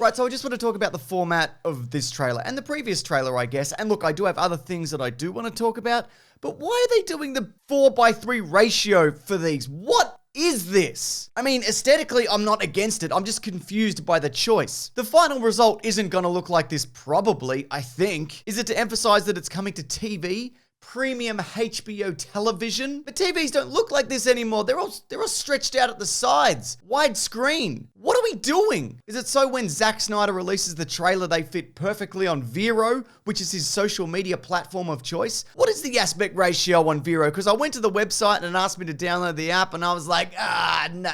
Right, so I just want to talk about the format of this trailer and the previous trailer, I guess. And look, I do have other things that I do want to talk about, but why are they doing the 4:3 ratio for these? What is this? I mean, aesthetically, I'm not against it. I'm just confused by the choice. The final result isn't going to look like this, probably, I think. Is it to emphasize that it's coming to TV? Premium HBO television? But TVs don't look like this anymore. They're all stretched out at the sides. Widescreen. What are we doing? Is it so when Zack Snyder releases the trailer, they fit perfectly on Vero, which is his social media platform of choice? What is the aspect ratio on Vero? Because I went to the website and it asked me to download the app and I was like,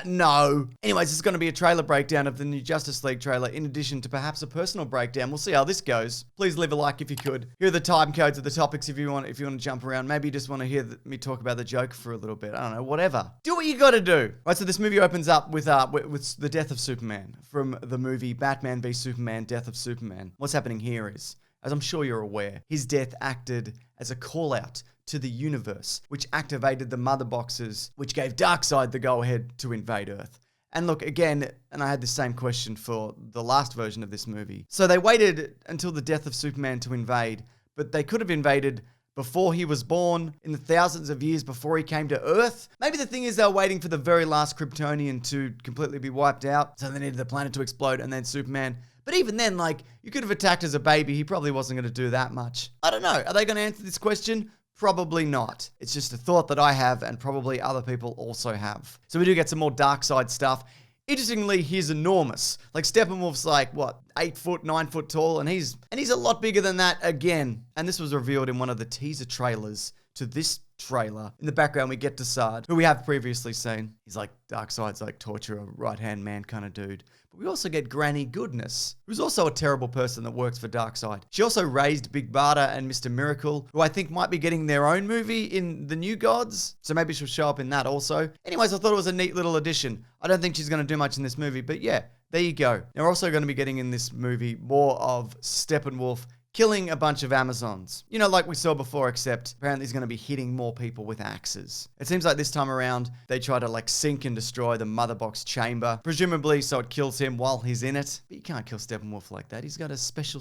no. Anyways, it's going to be a trailer breakdown of the new Justice League trailer, in addition to perhaps a personal breakdown. We'll see how this goes. Please leave a like if you could. Here are the time codes of the topics if you want to jump around. Maybe you just want to hear me talk about the Joker for a little bit. I don't know, whatever. Do what you gotta do. Right, so this movie opens up with the death of Superman from the movie Batman v Superman, Death of Superman. What's happening here is, as I'm sure you're aware, his death acted as a call-out to the universe, which activated the mother boxes, which gave Darkseid the go-ahead to invade Earth. And look, again, and I had the same question for the last version of this movie. So they waited until the death of Superman to invade, but they could have invaded before he was born, in the thousands of years before he came to Earth. Maybe the thing is they were waiting for the very last Kryptonian to completely be wiped out, so they needed the planet to explode and then Superman. But even then, like, you could have attacked as a baby. He probably wasn't going to do that much. I don't know. Are they going to answer this question? Probably not. It's just a thought that I have and probably other people also have. So we do get some more Darkseid stuff. Interestingly, he's enormous. Like, Steppenwolf's like, what, 8 foot, 9 foot tall, and he's a lot bigger than that again. And this was revealed in one of the teaser trailers to this trailer. In the background, we get Darkseid, who we have previously seen. He's like Darkseid's like torturer, right-hand man kind of dude. But we also get Granny Goodness, who's also a terrible person that works for Darkseid. She also raised Big Barda and Mr. Miracle, who I think might be getting their own movie in The New Gods. So maybe she'll show up in that also. Anyways, I thought it was a neat little addition. I don't think she's going to do much in this movie, but yeah, there you go. Now, we're also going to be getting in this movie more of Steppenwolf killing a bunch of Amazons. You know, like we saw before, except apparently he's going to be hitting more people with axes. It seems like this time around, they try to like sink and destroy the mother box chamber, presumably so it kills him while he's in it. But you can't kill Steppenwolf like that. He's got a special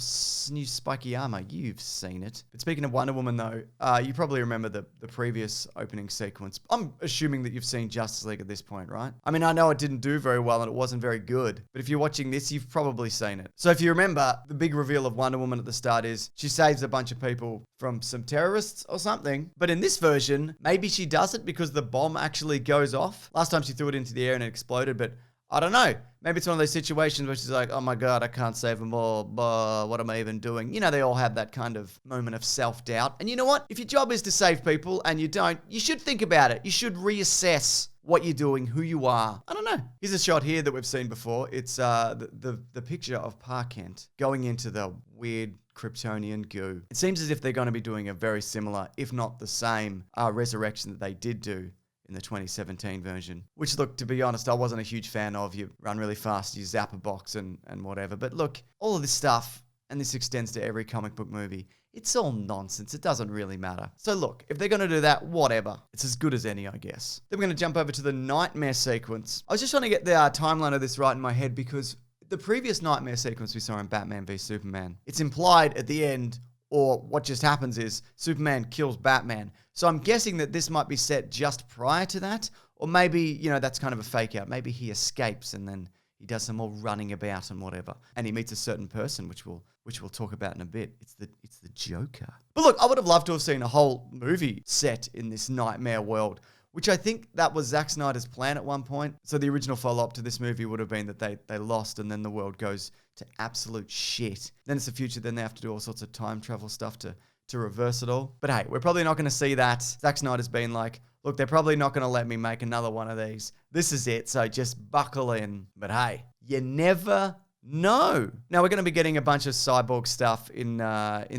new spiky armor. You've seen it. But speaking of Wonder Woman though, you probably remember the previous opening sequence. I'm assuming that you've seen Justice League at this point, right? I mean, I know it didn't do very well and it wasn't very good, but if you're watching this, you've probably seen it. So if you remember, the big reveal of Wonder Woman at the start is she saves a bunch of people from some terrorists or something. But in this version, maybe she doesn't because the bomb actually goes off. Last time she threw it into the air and it exploded, but I don't know. Maybe it's one of those situations where she's like, oh my God, I can't save them all. What am I even doing? You know, they all have that kind of moment of self-doubt. And you know what? If your job is to save people and you don't, you should think about it. You should reassess what you're doing, who you are. I don't know. Here's a shot here that we've seen before. It's the picture of Pa Kent going into the weird Kryptonian goo. It seems as if they're going to be doing a very similar, if not the same, resurrection that they did do in the 2017 version. Which, look, to be honest, I wasn't a huge fan of. You run really fast, you zap a box and whatever. But look, all of this stuff, and this extends to every comic book movie, it's all nonsense. It doesn't really matter. So look, if they're going to do that, whatever. It's as good as any, I guess. Then we're going to jump over to the nightmare sequence. I was just trying to get the timeline of this right in my head because the previous nightmare sequence we saw in Batman v Superman, it's implied at the end, or what just happens is Superman kills Batman. So I'm guessing that this might be set just prior to that, or maybe, you know, that's kind of a fake out. Maybe he escapes and then he does some more running about and whatever. And he meets a certain person, which we'll talk about in a bit. It's the Joker. But look, I would have loved to have seen a whole movie set in this nightmare world, which I think that was Zack Snyder's plan at one point. So the original follow-up to this movie would have been that they lost and then the world goes to absolute shit. Then it's the future, then they have to do all sorts of time travel stuff to reverse it all. But hey, we're probably not going to see that. Zack Snyder's been like, look, they're probably not going to let me make another one of these. This is it, so just buckle in. But hey, you never know. Now we're going to be getting a bunch of Cyborg stuff in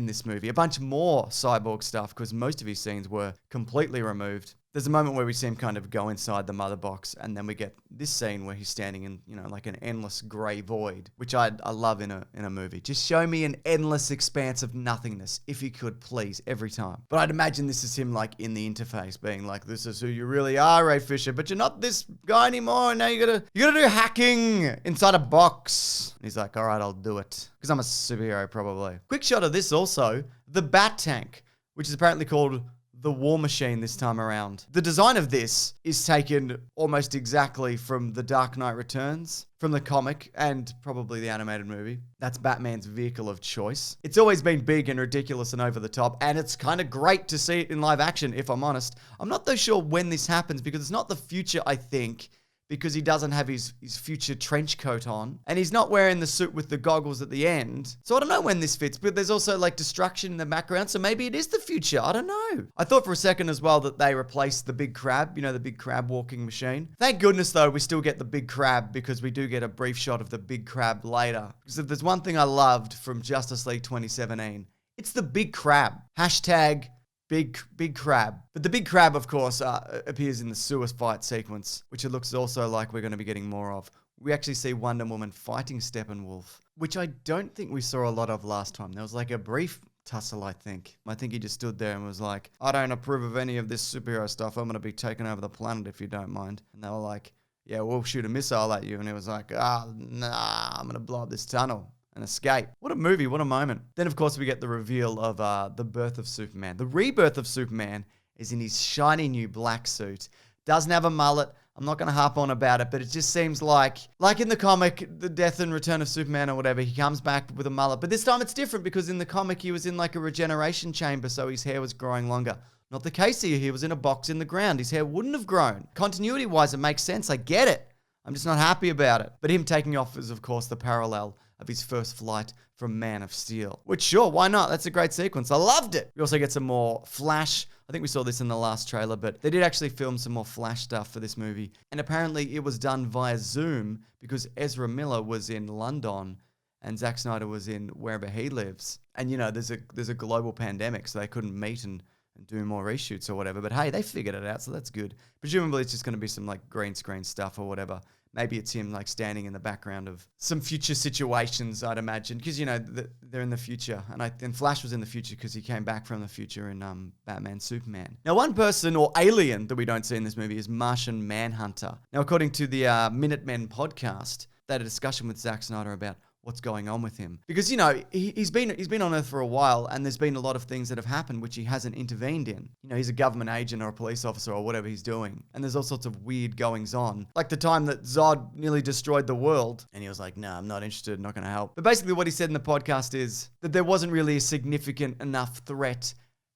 this movie. A bunch more Cyborg stuff because most of his scenes were completely removed. There's a moment where we see him kind of go inside the mother box, and then we get this scene where he's standing in, like an endless grey void, which I love in a movie. Just show me an endless expanse of nothingness, if you could, please, every time. But I'd imagine this is him like in the interface, being like, "This is who you really are, Ray Fisher, but you're not this guy anymore. Now you gotta do hacking inside a box." And he's like, "All right, I'll do it," because I'm a superhero, probably. Quick shot of this also, the Bat Tank, which is apparently called the War Machine this time around. The design of this is taken almost exactly from The Dark Knight Returns, from the comic, and probably the animated movie. That's Batman's vehicle of choice. It's always been big and ridiculous and over the top, and it's kind of great to see it in live action, if I'm honest. I'm not though sure when this happens, because it's not the future, I think, because he doesn't have his future trench coat on, and he's not wearing the suit with the goggles at the end. So I don't know when this fits, but there's also like destruction in the background, so maybe it is the future. I don't know. I thought for a second as well that they replaced the big crab, the big crab walking machine. Thank goodness though, we still get the big crab, because we do get a brief shot of the big crab later. Because if there's one thing I loved from Justice League 2017, it's the big crab. Hashtag Big crab. But the big crab, of course, appears in the sewer fight sequence, which it looks also like we're going to be getting more of. We actually see Wonder Woman fighting Steppenwolf, which I don't think we saw a lot of last time. There was like a brief tussle, I think. I think he just stood there and was like, "I don't approve of any of this superhero stuff. I'm going to be taking over the planet if you don't mind." And they were like, "Yeah, we'll shoot a missile at you." And he was like, nah, I'm going to blow up this tunnel and escape." What a movie, what a moment. Then, of course, we get the reveal of the birth of Superman. The rebirth of Superman is in his shiny new black suit. Doesn't have a mullet. I'm not going to harp on about it, but it just seems like in the comic, The Death and Return of Superman or whatever, he comes back with a mullet. But this time it's different, because in the comic, he was in like a regeneration chamber, so his hair was growing longer. Not the case here. He was in a box in the ground. His hair wouldn't have grown. Continuity-wise, it makes sense. I get it. I'm just not happy about it. But him taking off is, of course, the parallel of his first flight from Man of Steel. Which, sure, why not? That's a great sequence. I loved it. We also get some more Flash. I think we saw this in the last trailer, but they did actually film some more Flash stuff for this movie. And apparently it was done via Zoom, because Ezra Miller was in London and Zack Snyder was in wherever he lives. And, there's a global pandemic, so they couldn't meet and do more reshoots or whatever. But hey, they figured it out, so that's good. Presumably it's just going to be some like green screen stuff or whatever. Maybe it's him like standing in the background of some future situations, I'd imagine. Because, they're in the future. And Flash was in the future because he came back from the future in Batman Superman. Now, one person or alien that we don't see in this movie is Martian Manhunter. Now, according to the Minutemen podcast, they had a discussion with Zack Snyder about what's going on with him. Because, he's been on Earth for a while, and there's been a lot of things that have happened which he hasn't intervened in. He's a government agent or a police officer or whatever he's doing. And there's all sorts of weird goings on. Like the time that Zod nearly destroyed the world. And he was like, "No, I'm not interested, not going to help." But basically what he said in the podcast is that there wasn't really a significant enough threat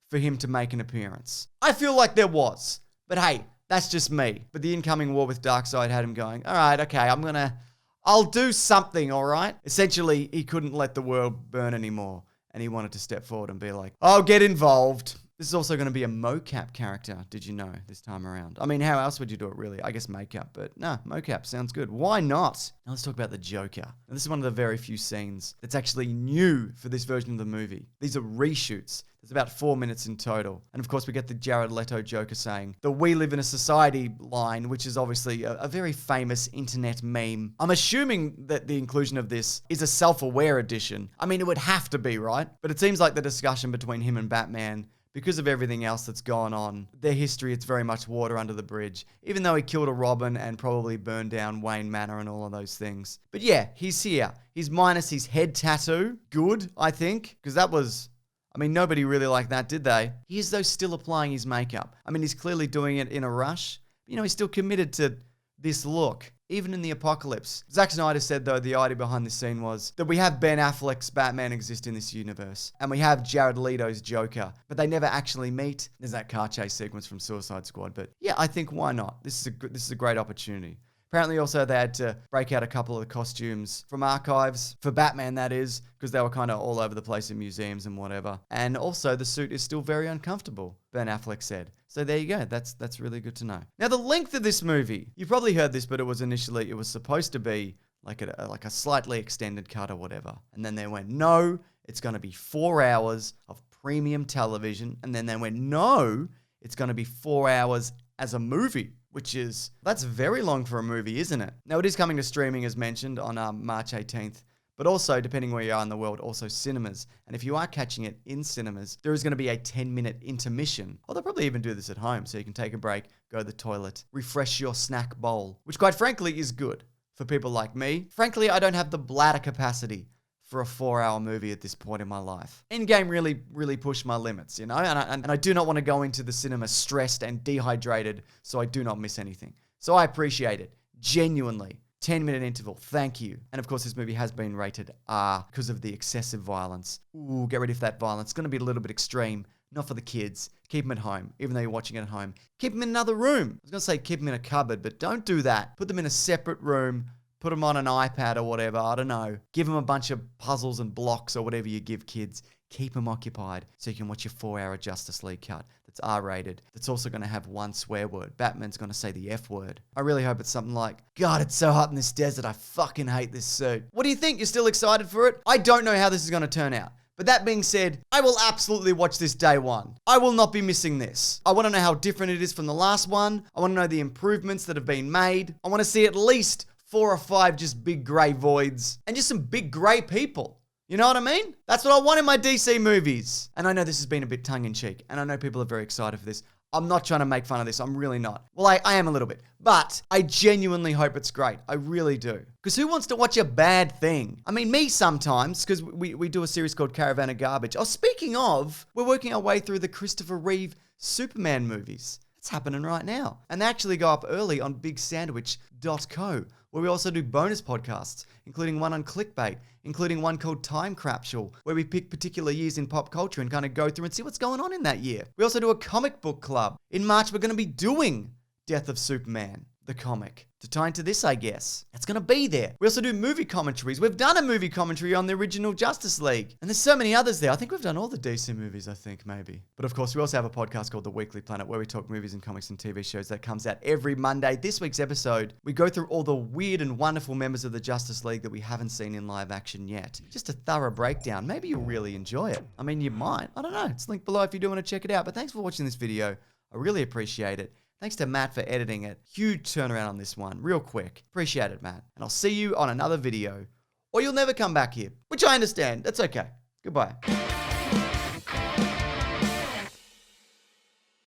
for him to make an appearance. I feel like there was. But hey, that's just me. But the incoming war with Darkseid had him going, "All right, okay, I'll do something, all right?" Essentially, he couldn't let the world burn anymore, and he wanted to step forward and be like, "I'll get involved." This is also going to be a mocap character, did you know, this time around? I mean, how else would you do it, really? I guess makeup, but no, mocap sounds good. Why not? Now let's talk about the Joker. Now, this is one of the very few scenes that's actually new for this version of the movie. These are reshoots. There's about 4 minutes in total. And of course, we get the Jared Leto Joker saying the "we live in a society" line, which is obviously a very famous internet meme. I'm assuming that the inclusion of this is a self-aware edition. I mean, it would have to be, right? But it seems like the discussion between him and Batman, because of everything else that's gone on, their history, it's very much water under the bridge. Even though he killed a Robin and probably burned down Wayne Manor and all of those things. But yeah, he's here. He's minus his head tattoo. Good, I think. Because that was... nobody really liked that, did they? He is, though, still applying his makeup. He's clearly doing it in a rush. But, he's still committed to this look, even in the apocalypse. Zack Snyder said, though, the idea behind this scene was that we have Ben Affleck's Batman exist in this universe, and we have Jared Leto's Joker, but they never actually meet. There's that car chase sequence from Suicide Squad, but yeah, I think why not? This is a great opportunity. Apparently also they had to break out a couple of the costumes from archives, for Batman that is, because they were kind of all over the place in museums and whatever. And also the suit is still very uncomfortable, Ben Affleck said. So there you go, that's really good to know. Now the length of this movie, you've probably heard this, but it was supposed to be like a slightly extended cut or whatever. And then they went, no, it's going to be 4 hours of premium television. And then they went, no, it's going to be 4 hours as a movie, that's very long for a movie, isn't it? Now, it is coming to streaming, as mentioned, on March 18th. But also, depending where you are in the world, also cinemas. And if you are catching it in cinemas, there is going to be a 10-minute intermission. Or they'll probably even do this at home, so you can take a break, go to the toilet, refresh your snack bowl, which quite frankly is good for people like me. Frankly, I don't have the bladder capacity for a 4-hour movie at this point in my life. Endgame really pushed my limits, you know? And I do not want to go into the cinema stressed and dehydrated, so I do not miss anything. So I appreciate it. Genuinely. 10-minute interval, thank you. And of course, this movie has been rated R because of the excessive violence. Ooh, get ready for that violence. It's going to be a little bit extreme. Not for the kids. Keep them at home, even though you're watching it at home. Keep them in another room. I was going to say keep them in a cupboard, but don't do that. Put them in a separate room. Put them on an iPad or whatever, I don't know. Give them a bunch of puzzles and blocks or whatever you give kids. Keep them occupied so you can watch your 4-hour Justice League cut that's R-rated. That's also going to have one swear word. Batman's going to say the F word. I really hope it's something like, God, it's so hot in this desert. I fucking hate this suit. What do you think? You're still excited for it? I don't know how this is going to turn out. But that being said, I will absolutely watch this day one. I will not be missing this. I want to know how different it is from the last one. I want to know the improvements that have been made. I want to see at least 4 or 5 just big grey voids and just some big grey people. You know what I mean? That's what I want in my DC movies. And I know this has been a bit tongue-in-cheek, and I know people are very excited for this. I'm not trying to make fun of this. I'm really not. Well, I am a little bit. But I genuinely hope it's great. I really do. Because who wants to watch a bad thing? I mean, me sometimes, because we do a series called Caravan of Garbage. Oh, speaking of, we're working our way through the Christopher Reeve Superman movies. It's happening right now. And they actually go up early on bigsandwich.co, where we also do bonus podcasts, including one on clickbait, including one called Time Capsule, where we pick particular years in pop culture and kind of go through and see what's going on in that year. We also do a comic book club. In March, we're going to be doing Death of Superman, the comic. To tie into this, I guess. It's going to be there. We also do movie commentaries. We've done a movie commentary on the original Justice League. And there's so many others there. I think we've done all the DC movies, I think, maybe. But of course, we also have a podcast called The Weekly Planet, where we talk movies and comics and TV shows that comes out every Monday. This week's episode, we go through all the weird and wonderful members of the Justice League that we haven't seen in live action yet. Just a thorough breakdown. Maybe you'll really enjoy it. I mean, you might. I don't know. It's linked below if you do want to check it out. But thanks for watching this video. I really appreciate it. Thanks to Matt for editing it. Huge turnaround on this one. Real quick. Appreciate it, Matt. And I'll see you on another video. Or you'll never come back here. Which I understand. That's okay. Goodbye.